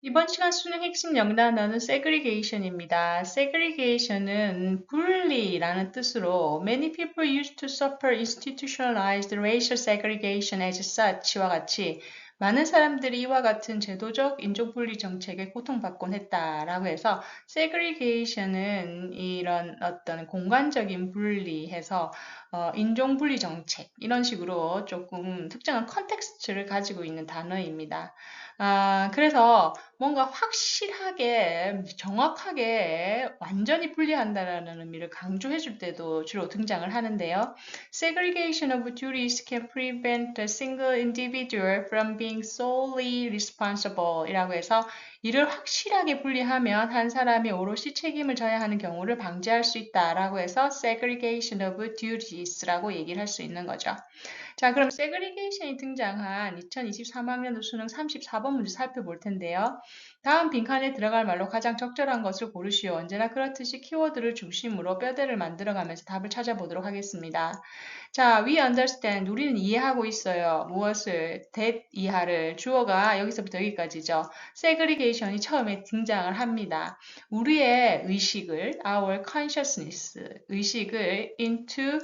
이번 시간 수능 핵심 영단어는 segregation입니다. segregation은 분리라는 뜻으로 many people used to suffer institutionalized racial segregation as such와 같이 많은 사람들이 이와 같은 제도적 인종분리 정책에 고통받곤 했다라고 해서 segregation은 이런 어떤 공간적인 분리해서 인종분리 정책 이런 식으로 조금 특정한 컨텍스트를 가지고 있는 단어입니다. 그래서 뭔가 확실하게, 정확하게, 완전히 분리한다라는 의미를 강조해 줄 때도 주로 등장을 하는데요. Segregation of duties can prevent a single individual from being solely responsible 이라고 해서 이를 확실하게 분리하면 한 사람이 오롯이 책임을 져야 하는 경우를 방지할 수 있다라고 해서 segregation of duties라고 얘기를 할 수 있는 거죠. 자, 그럼 세그리게이션이 등장한 2023학년도 수능 34번 문제 살펴볼 텐데요. 다음 빈칸에 들어갈 말로 가장 적절한 것을 고르시오. 언제나 그렇듯이 키워드를 중심으로 뼈대를 만들어가면서 답을 찾아보도록 하겠습니다. 자, we understand. 우리는 이해하고 있어요. 무엇을? that 이하를. 주어가 여기서부터 여기까지죠. segregation이 처음에 등장을 합니다. 우리의 의식을, our consciousness, 의식을 into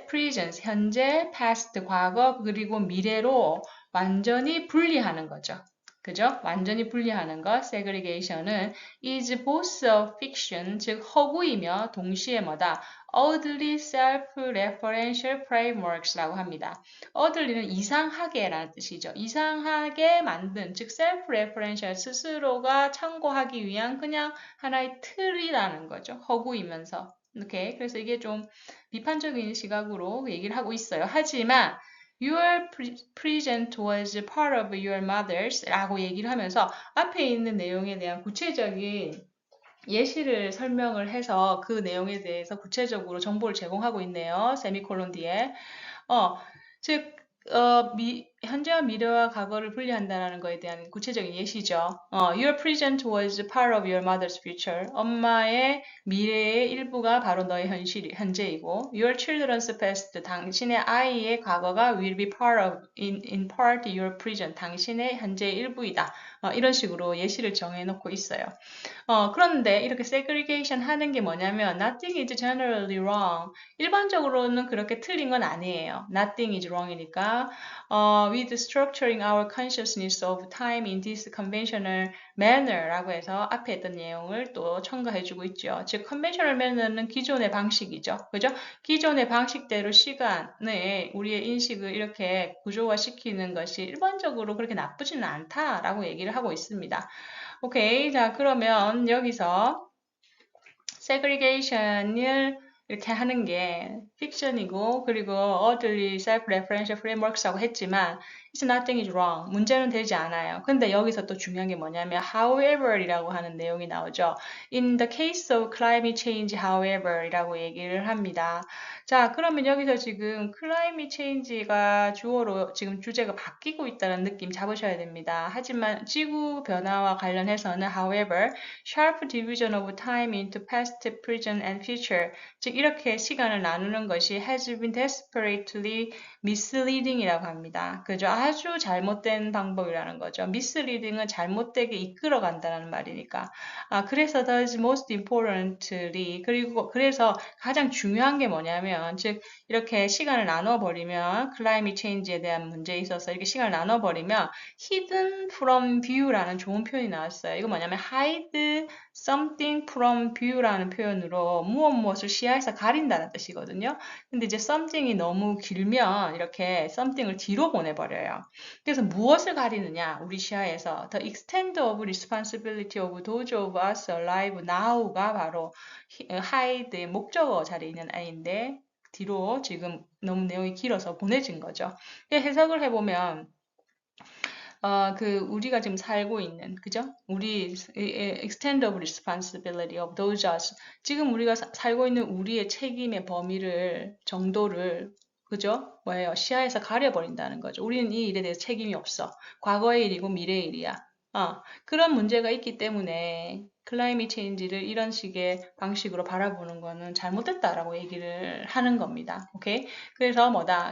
present, 현재, past, 과거, 그리고 미래로 완전히 분리하는 거죠. 그죠? 완전히 분리하는 것, segregation은 is both a fiction, 즉 허구이며 동시에 뭐다? orderly self-referential frameworks라고 합니다. orderly는 이상하게라는 뜻이죠. 이상하게 만든, 즉 self-referential, 스스로가 참고하기 위한 그냥 하나의 틀이라는 거죠. 허구이면서. 오케이. 그래서 이게 좀 비판적인 시각으로 얘기를 하고 있어요. 하지만 Your present was part of your mother's 라고 얘기를 하면서 앞에 있는 내용에 대한 구체적인 예시를 설명을 해서 그 내용에 대해서 구체적으로 정보를 제공하고 있네요. 세미콜론 뒤에. 어, 즉, 현재와 미래와 과거를 분리한다는 것에 대한 구체적인 예시죠. Your present was part of your mother's future. 엄마의 미래의 일부가 바로 너의 현재이고, Your children's past, 당신의 아이의 과거가 will be part of, in part your present, 당신의 현재의 일부이다. 이런 식으로 예시를 정해놓고 있어요. 그런데 이렇게 segregation 하는 게 뭐냐면 nothing is generally wrong. 일반적으로는 그렇게 틀린 건 아니에요. Nothing is wrong이니까 with structuring our consciousness of time in this conventional manner라고 해서 앞에 했던 내용을 또 첨가해주고 있죠. 즉 conventional manner는 기존의 방식이죠. 그죠? 기존의 방식대로 시간에 우리의 인식을 이렇게 구조화시키는 것이 일반적으로 그렇게 나쁘지는 않다라고 얘기를 하고 있습니다. 오케이. 자, 그러면 여기서 segregation을 이렇게 하는 게 픽션이고 그리고 orderly self-referential frameworks라고 했지만 it's nothing is wrong. 문제는 되지 않아요. 근데 여기서 또 중요한 게 뭐냐면 however이라고 하는 내용이 나오죠. In the case of climate change, however 이라고 얘기를 합니다. 자, 그러면 여기서 지금 climate change가 주어로 지금 주제가 바뀌고 있다는 느낌 잡으셔야 됩니다. 하지만 지구 변화와 관련해서는 however, sharp division of time into past, present, and future 즉 이렇게 시간을 나누는 것이 has been desperately misleading이라고 합니다. 그죠? 아주 잘못된 방법이라는 거죠. misleading은 잘못되게 이끌어간다는 말이니까. 그래서 thus most importantly 그리고 그래서 가장 중요한 게 뭐냐면 즉 이렇게 시간을 나눠버리면 climate change에 대한 문제에 있어서 이렇게 시간을 나눠버리면 hidden from view라는 좋은 표현이 나왔어요. 이거 뭐냐면 hide something from view라는 표현으로 무엇을 시야에서 가린다는 뜻이거든요. 근데 이제 something이 너무 길면 이렇게 something을 뒤로 보내버려요. 그래서 무엇을 가리느냐? 우리 시야에서 the extent of responsibility of those of us alive now가 바로 hide의 목적어 자리에 있는 아이인데 뒤로 지금 너무 내용이 길어서 보내진 거죠. 해석을 해보면 우리가 지금 살고 있는, 그죠? 우리, extent of responsibility of those us. 지금 우리가 살고 있는 우리의 책임의 범위를, 정도를, 그죠? 뭐예요? 시야에서 가려버린다는 거죠. 우리는 이 일에 대해서 책임이 없어. 과거의 일이고 미래의 일이야. 그런 문제가 있기 때문에 클라이밋 체인지를 이런 식의 방식으로 바라보는 거는 잘못됐다라고 얘기를 하는 겁니다. 오케이? 그래서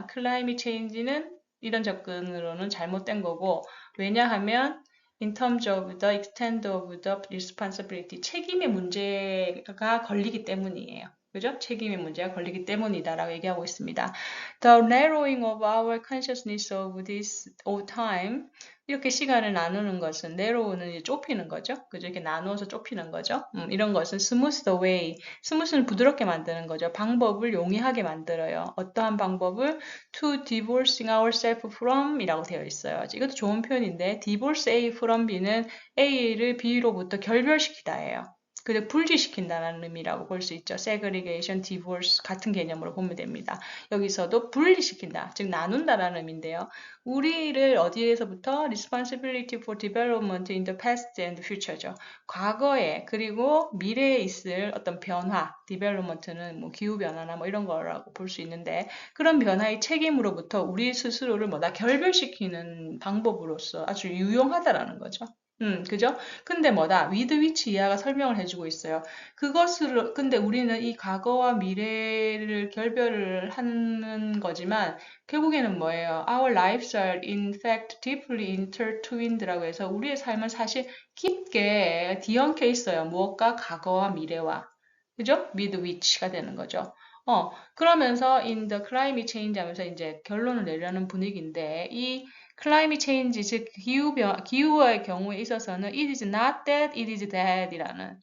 클라이밋 체인지는 이런 접근으로는 잘못된 거고, 왜냐하면 in terms of the extent of the responsibility. 책임의 문제가 걸리기 때문이에요. 그죠? 책임의 문제가 걸리기 때문이다라고 얘기하고 있습니다. The narrowing of our consciousness of this of time. 이렇게 시간을 나누는 것은 narrow는 이제 좁히는 거죠. 그죠? 이렇게 나누어서 좁히는 거죠. 이런 것은 smooth the way. 스무스는 부드럽게 만드는 거죠. 방법을 용이하게 만들어요. 어떠한 방법을 to divorcing ourselves from 이라고 되어 있어요. 이것도 좋은 표현인데 divorce A from B는 A를 B로부터 결별시키다예요. 그래서 분리시킨다는 의미라고 볼 수 있죠. segregation, divorce 같은 개념으로 보면 됩니다. 여기서도 분리시킨다, 즉 나눈다라는 의미인데요. 우리를 어디에서부터 responsibility for development in the past and future죠. 과거에 그리고 미래에 있을 어떤 변화, development는 뭐 기후 변화나 뭐 이런 거라고 볼 수 있는데 그런 변화의 책임으로부터 우리 스스로를 뭐다 결별시키는 방법으로서 아주 유용하다라는 거죠. 그죠? 근데 뭐다? with which 이하가 설명을 해주고 있어요. 그것으로, 근데 우리는 이 과거와 미래를 결별을 하는 거지만, 결국에는 뭐예요? Our lives are in fact deeply intertwined라고 해서 우리의 삶은 사실 깊게 뒤엉켜 있어요. 무엇과? 과거와 미래와. 그죠? with which가 되는 거죠. 그러면서 in the climate change 하면서 이제 결론을 내려는 분위기인데, 이 climate change, 즉 기후의 경우에 있어서는 it is not that, it is that 이라는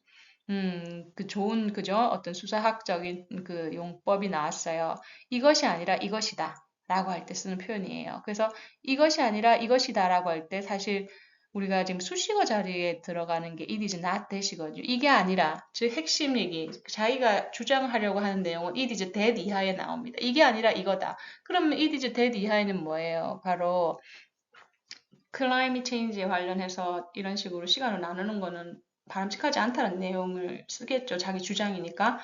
그 좋은 그죠? 어떤 수사학적인 그 용법이 나왔어요. 이것이 아니라 이것이다 라고 할 때 쓰는 표현이에요. 그래서 이것이 아니라 이것이다 라고 할 때 사실 우리가 지금 수식어 자리에 들어가는 게 it is not that이거든요. 이게 아니라, 즉 핵심 얘기, 자기가 주장하려고 하는 내용은 it is that 이하에 나옵니다. 이게 아니라 이거다. 그러면 it is that 이하에는 뭐예요? 바로 클라이밋 체인지에 관련해서 이런 식으로 시간을 나누는 거는 바람직하지 않다는 내용을 쓰겠죠. 자기 주장이니까.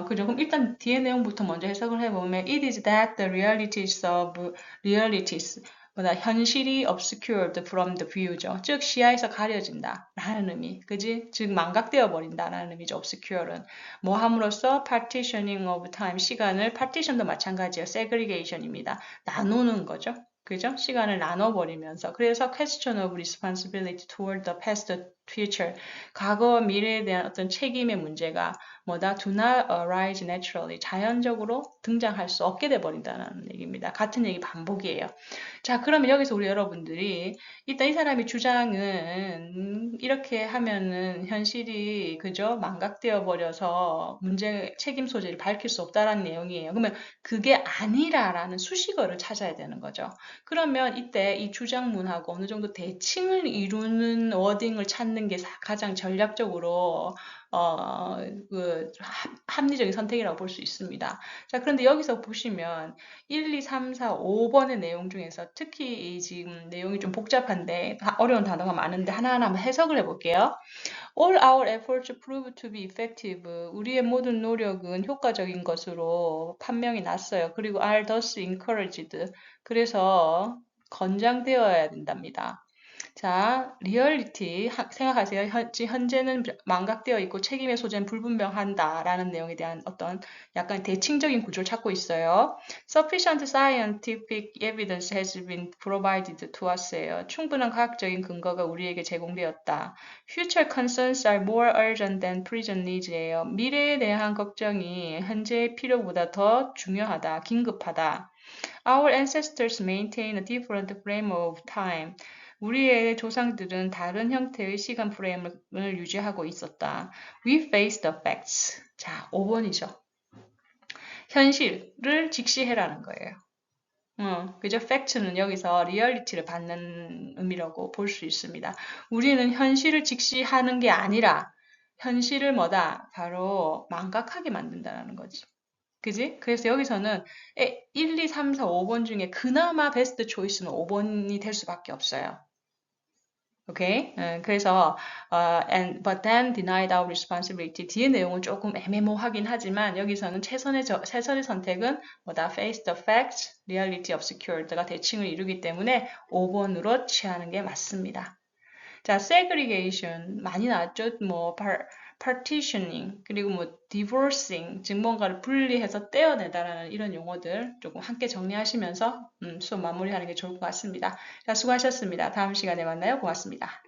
그죠. 그럼 일단 뒤에 내용부터 먼저 해석을 해보면 it is that the realities of realities 보다 현실이 obscured from the view죠. 즉 시야에서 가려진다 라는 의미. 그지? 즉 망각되어 버린다 라는 의미죠. obscure은. 뭐 함으로써 partitioning of time, 시간을 partition도 마찬가지예요. segregation입니다. 나누는 거죠. 그죠? 시간을 나눠버리면서. 그래서 question of responsibility toward the past future. 과거와 미래에 대한 어떤 책임의 문제가 뭐다? do not arise naturally. 자연적으로 등장할 수 없게 돼버린다는 얘기입니다. 같은 얘기 반복이에요. 자, 그러면 여기서 우리 여러분들이 일단 이 사람의 주장은 이렇게 하면은 현실이 그죠? 망각되어 버려서 문제 책임 소재를 밝힐 수 없다라는 내용이에요. 그러면 그게 아니라라는 수식어를 찾아야 되는 거죠. 그러면 이때 이 주장문하고 어느 정도 대칭을 이루는 워딩을 찾는 게 가장 전략적으로 합리적인 선택이라고 볼 수 있습니다. 자, 그런데 여기서 보시면 1, 2, 3, 4, 5번의 내용 중에서 특히 지금 내용이 좀 복잡한데 어려운 단어가 많은데 하나하나 한번 해석을 해볼게요. All our efforts prove to be effective. 우리의 모든 노력은 효과적인 것으로 판명이 났어요. 그리고 are thus encouraged. 그래서 권장되어야 된답니다. 자, 리얼리티 생각하세요. 현재는 망각되어 있고 책임의 소재는 불분명한다라는 내용에 대한 어떤 약간 대칭적인 구조를 찾고 있어요. Sufficient scientific evidence has been provided to us예요. 충분한 과학적인 근거가 우리에게 제공되었다. Future concerns are more urgent than present needs예요. 미래에 대한 걱정이 현재의 필요보다 더 중요하다, 긴급하다. Our ancestors maintain a different frame of time. 우리의 조상들은 다른 형태의 시간 프레임을 유지하고 있었다. We face the facts. 자, 5번이죠. 현실을 직시해라는 거예요. 그죠? fact는 여기서 리얼리티를 받는 의미라고 볼 수 있습니다. 우리는 현실을 직시하는 게 아니라 현실을 뭐다? 바로 망각하게 만든다는 거지. 그지? 그래서 여기서는 1, 2, 3, 4, 5번 중에 그나마 베스트 초이스는 5번이 될 수밖에 없어요. 오케이? 그래서 but then denied our responsibility. 뒤에 내용은 조금 애매모호하긴 하지만 여기서는 최선의 선택은 뭐다? face the facts, reality obscured가 대칭을 이루기 때문에 5번으로 취하는 게 맞습니다. 자, segregation 많이 나왔죠? 뭐 partitioning 그리고 뭐 divorcing 즉 뭔가를 분리해서 떼어내다라는 이런 용어들 조금 함께 정리하시면서 수업 마무리하는 게 좋을 것 같습니다. 자, 수고하셨습니다. 다음 시간에 만나요. 고맙습니다.